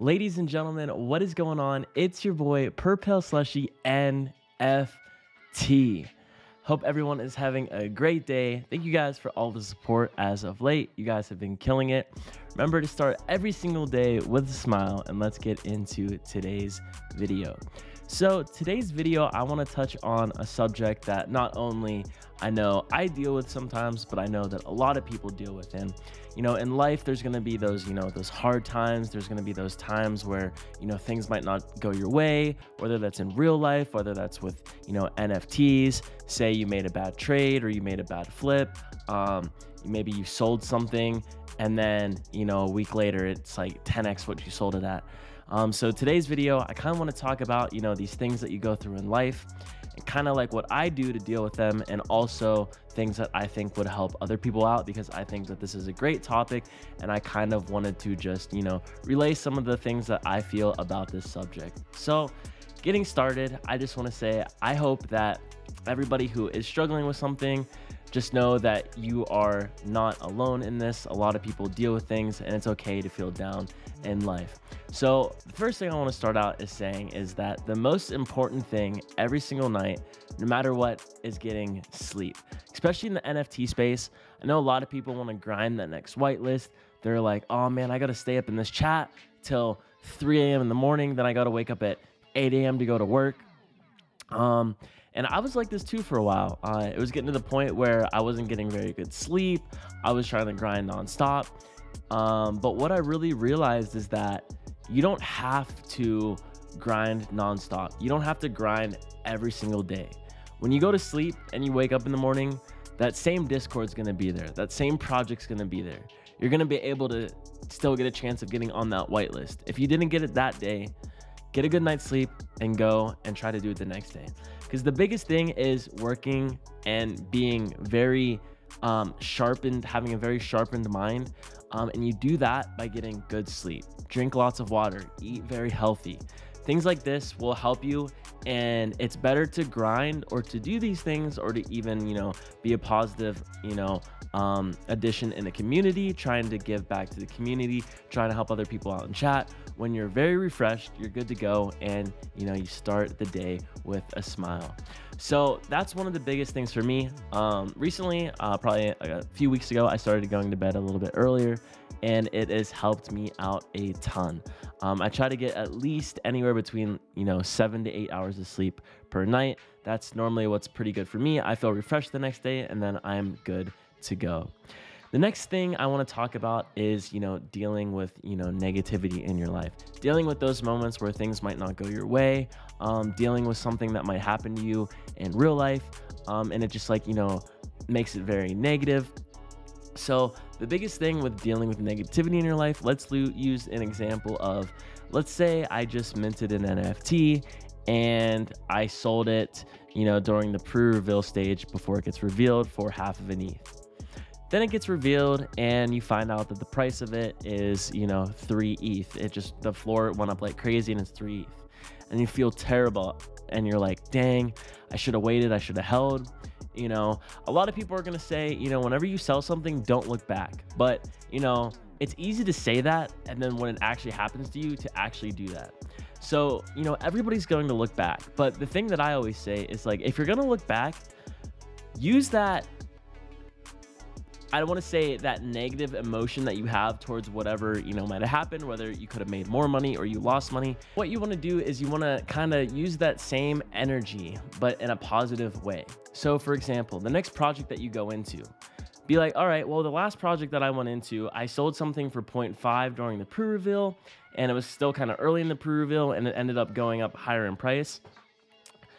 Ladies and gentlemen, what is going on? It's your boy Purpel Slushy NFT. Hope everyone is having a great day. Thank you guys for all the support as of late. You guys have been killing it. Remember to start every single day with a smile, and let's get into today's video. So today's video, I want to touch on a subject that not only I know I deal with sometimes, but I know that a lot of people deal with. And, in life, there's going to be those, those hard times. There's going to be those times where, things might not go your way, whether that's in real life, whether that's with, NFTs. Say you made a bad trade or you made a bad flip. Maybe you sold something and then, a week later, it's like 10x what you sold it at. So today's video, I kind of want to talk about, these things that you go through in life and kind of like what I do to deal with them, and also things that I think would help other people out, because I think that this is a great topic and I kind of wanted to just, relay some of the things that I feel about this subject. So getting started, I just want to say, I hope that everybody who is struggling with something, just know that you are not alone in this. A lot of people deal with things and it's okay to feel down in life. So the first thing I want to start out is saying is that the most important thing every single night, no matter what, is getting sleep, especially in the NFT space. I know a lot of people want to grind that next whitelist. They're like, oh man, I got to stay up in this chat till 3 a.m. in the morning. Then I got to wake up at 8 a.m. to go to work. And I was like this too for a while. It was getting to the point where I wasn't getting very good sleep. I was trying to grind nonstop. But what I really realized is that you don't have to grind nonstop. You don't have to grind every single day. When you go to sleep and you wake up in the morning, that same Discord's gonna be there. That same project's gonna be there. You're gonna be able to still get a chance of getting on that whitelist. If you didn't get it that day, get a good night's sleep and go and try to do it the next day. Because the biggest thing is working and being very sharpened, having a very sharpened mind. And you do that by getting good sleep. Drink lots of water, eat very healthy. Things like this will help you. And it's better to grind or to do these things, or to even, be a positive, addition in the community, trying to give back to the community, trying to help other people out in chat. When you're very refreshed, you're good to go, and you start the day with a smile. So that's one of the biggest things for me. Recently, probably a few weeks ago, I started going to bed a little bit earlier, and it has helped me out a ton. I try to get at least anywhere between 7 to 8 hours of sleep per night. That's normally what's pretty good for me. I feel refreshed the next day, and then I'm good to go. The next thing I want to talk about is, dealing with, negativity in your life, dealing with those moments where things might not go your way, dealing with something that might happen to you in real life. And it just makes it very negative. So the biggest thing with dealing with negativity in your life, let's use an example of, let's say I just minted an NFT and I sold it, during the pre-reveal stage before it gets revealed for half of an ETH. Then it gets revealed and you find out that the price of it is, 3 ETH. The floor went up like crazy and it's 3 ETH. And you feel terrible and you're like, dang, I should have waited. I should have held. A lot of people are going to say, whenever you sell something, don't look back. But, it's easy to say that. And then when it actually happens to you, to actually do that. So, everybody's going to look back. But the thing that I always say is, like, if you're going to look back, use that, I don't want to say that negative emotion that you have towards whatever, might have happened, whether you could have made more money or you lost money. What you want to do is you want to kind of use that same energy, but in a positive way. So for example, the next project that you go into, be like, all right, well, the last project that I went into, I sold something for 0.5 during the pre-reveal, and it was still kind of early in the pre-reveal, and it ended up going up higher in price.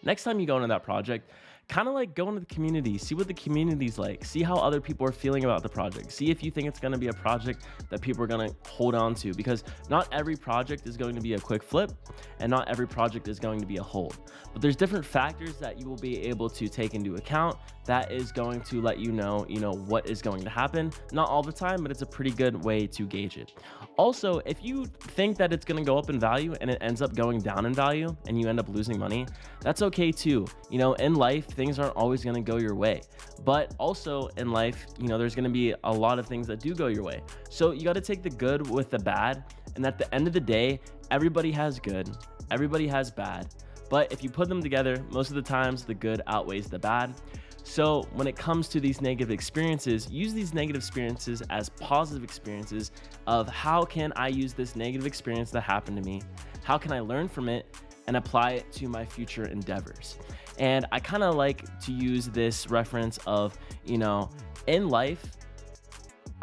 Next time you go into that project, kind of like go into the community, see what the community's like, see how other people are feeling about the project, see if you think it's going to be a project that people are going to hold on to, because not every project is going to be a quick flip and not every project is going to be a hold. But there's different factors that you will be able to take into account that is going to let you know, what is going to happen. Not all the time, but it's a pretty good way to gauge it. Also, if you think that it's going to go up in value and it ends up going down in value and you end up losing money, that's okay too. In life, things aren't always going to go your way. But also in life, there's going to be a lot of things that do go your way. So you got to take the good with the bad. And at the end of the day, everybody has good, everybody has bad. But if you put them together, most of the times the good outweighs the bad. So when it comes to these negative experiences, use these negative experiences as positive experiences of how can I use this negative experience that happened to me? How can I learn from it and apply it to my future endeavors? And I kind of like to use this reference of, in life,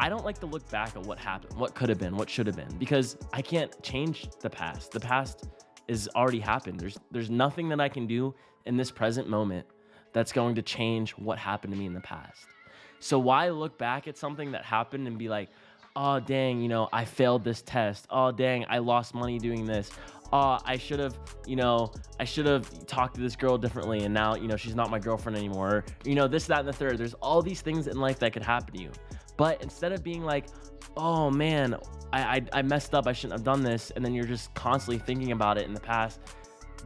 I don't like to look back at what happened, what could have been, what should have been, because I can't change the past. The past is already happened. There's nothing that I can do in this present moment that's going to change what happened to me in the past. So why look back at something that happened and be like, oh dang, I failed this test. Oh dang, I lost money doing this. Oh, I should have talked to this girl differently, and now, she's not my girlfriend anymore. This, that, and the third. There's all these things in life that could happen to you. But instead of being like, oh man, I messed up, I shouldn't have done this, and then you're just constantly thinking about it in the past,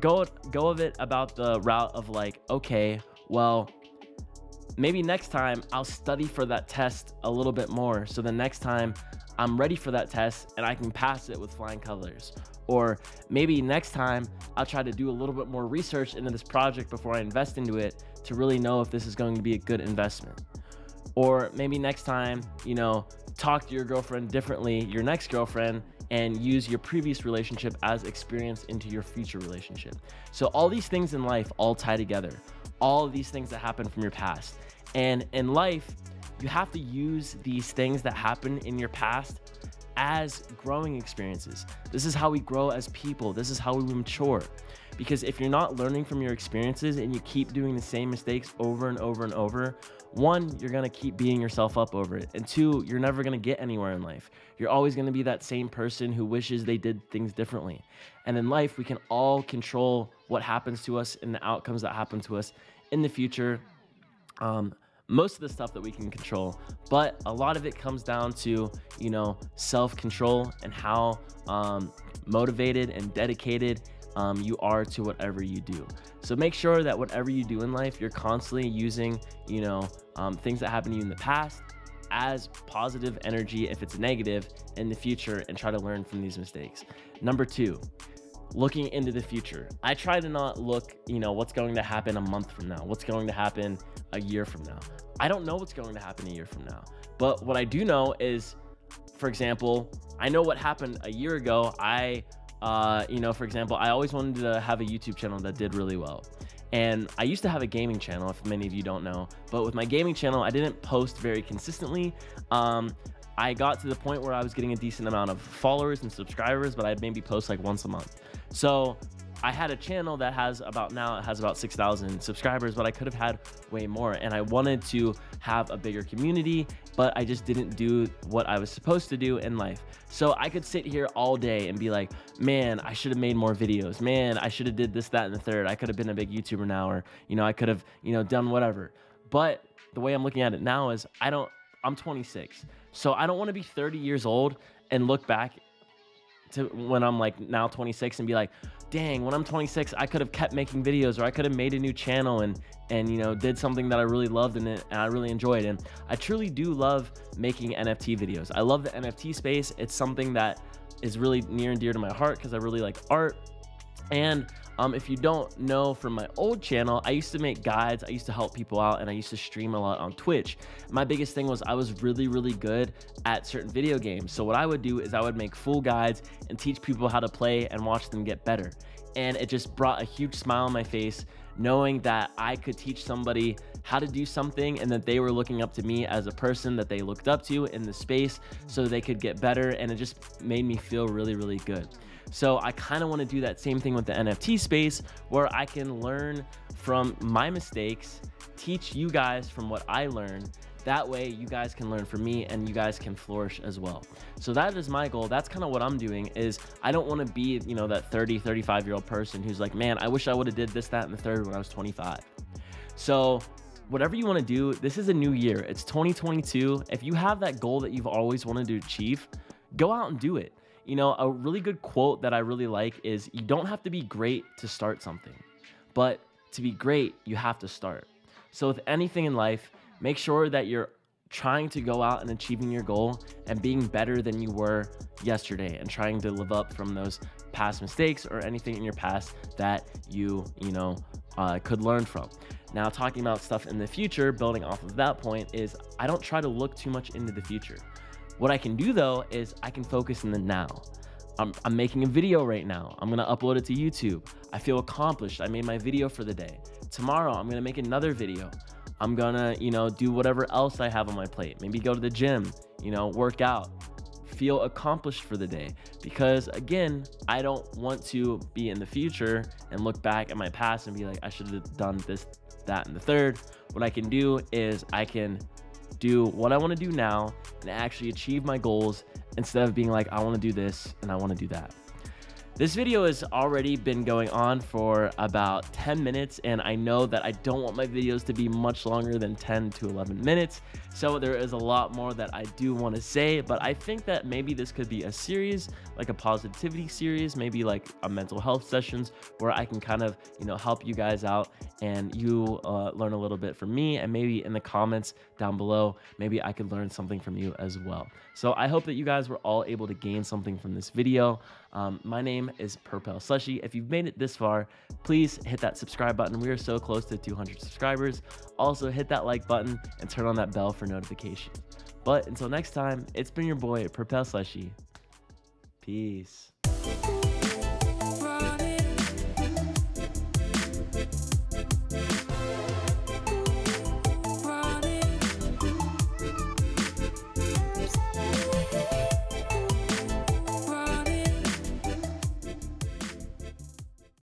go of it about the route of like, okay, well, maybe next time I'll study for that test a little bit more, so the next time I'm ready for that test and I can pass it with flying colors. Or maybe next time I'll try to do a little bit more research into this project before I invest into it to really know if this is going to be a good investment. Or maybe next time, talk to your girlfriend differently, your next girlfriend, and use your previous relationship as experience into your future relationship. So all these things in life all tie together. All of these things that happen from your past. And in life, you have to use these things that happen in your past as growing experiences. This is how we grow as people. This is how we mature. Because if you're not learning from your experiences and you keep doing the same mistakes over and over and over, one, you're gonna keep beating yourself up over it. And two, you're never gonna get anywhere in life. You're always gonna be that same person who wishes they did things differently. And in life, we can all control what happens to us and the outcomes that happen to us in the future. Most of the stuff that we can control, but a lot of it comes down to, self-control and how motivated and dedicated you are to whatever you do. So make sure that whatever you do in life, you're constantly using, things that happened to you in the past as positive energy if it's negative in the future, and try to learn from these mistakes. Number two, looking into the future. I try to not look, what's going to happen a month from now, what's going to happen a year from now. I don't know what's going to happen a year from now. But what I do know is, for example, I know what happened a year ago. For example, I always wanted to have a YouTube channel that did really well. And I used to have a gaming channel, if many of you don't know. But with my gaming channel, I didn't post very consistently. I got to the point where I was getting a decent amount of followers and subscribers, but I'd maybe post like once a month. So I had a channel that has about 6,000 subscribers, but I could have had way more. And I wanted to have a bigger community, but I just didn't do what I was supposed to do in life. So I could sit here all day and be like, man, I should have made more videos. Man, I should have did this, that, and the third. I could have been a big YouTuber now, or, I could have, done whatever. But the way I'm looking at it now is I'm 26. So I don't want to be 30 years old and look back to when I'm like now 26 and be like, dang, when I'm 26, I could have kept making videos, or I could have made a new channel and did something that I really loved and I really enjoyed. And I truly do love making NFT videos. I love the NFT space. It's something that is really near and dear to my heart because I really like art. And if you don't know, from my old channel, I used to make guides, I used to help people out, and I used to stream a lot on Twitch. My biggest thing was I was really, really good at certain video games. So what I would do is I would make full guides and teach people how to play and watch them get better. And it just brought a huge smile on my face, knowing that I could teach somebody how to do something and that they were looking up to me as a person that they looked up to in the space so they could get better. And it just made me feel really, really good. So I kind of want to do that same thing with the NFT space, where I can learn from my mistakes, teach you guys from what I learned. That way you guys can learn from me and you guys can flourish as well. So that is my goal. That's kind of what I'm doing. Is I don't want to be, that 30, 35-year-old person who's like, man, I wish I would have did this, that, and the third when I was 25. So whatever you want to do, this is a new year. It's 2022. If you have that goal that you've always wanted to achieve, go out and do it. A really good quote that I really like is, you don't have to be great to start something, but to be great, you have to start. So with anything in life, make sure that you're trying to go out and achieving your goal and being better than you were yesterday, and trying to live up from those past mistakes or anything in your past that you could learn from. Now, talking about stuff in the future, building off of that point, is I don't try to look too much into the future. What I can do though is I can focus in the now. I'm making a video right now. I'm gonna upload it to YouTube. I feel accomplished. I made my video for the day. Tomorrow, I'm gonna make another video. I'm gonna, do whatever else I have on my plate. Maybe go to the gym, work out, feel accomplished for the day. Because again, I don't want to be in the future and look back at my past and be like, I should have done this, that, and the third. What I can do is I can do what I want to do now and actually achieve my goals, instead of being like, I want to do this and I want to do that. This video has already been going on for about 10 minutes, and I know that I don't want my videos to be much longer than 10 to 11 minutes. So there is a lot more that I do want to say, but I think that maybe this could be a series, like a positivity series, maybe like a mental health sessions, where I can kind of, help you guys out, and you learn a little bit from me, and maybe in the comments down below, maybe I could learn something from you as well. So I hope that you guys were all able to gain something from this video. My name is Purple Slushy. If you've made it this far, please hit that subscribe button. We are so close to 200 subscribers. Also hit that like button and turn on that bell for notifications. But until next time, it's been your boy Purple Slushy. Peace.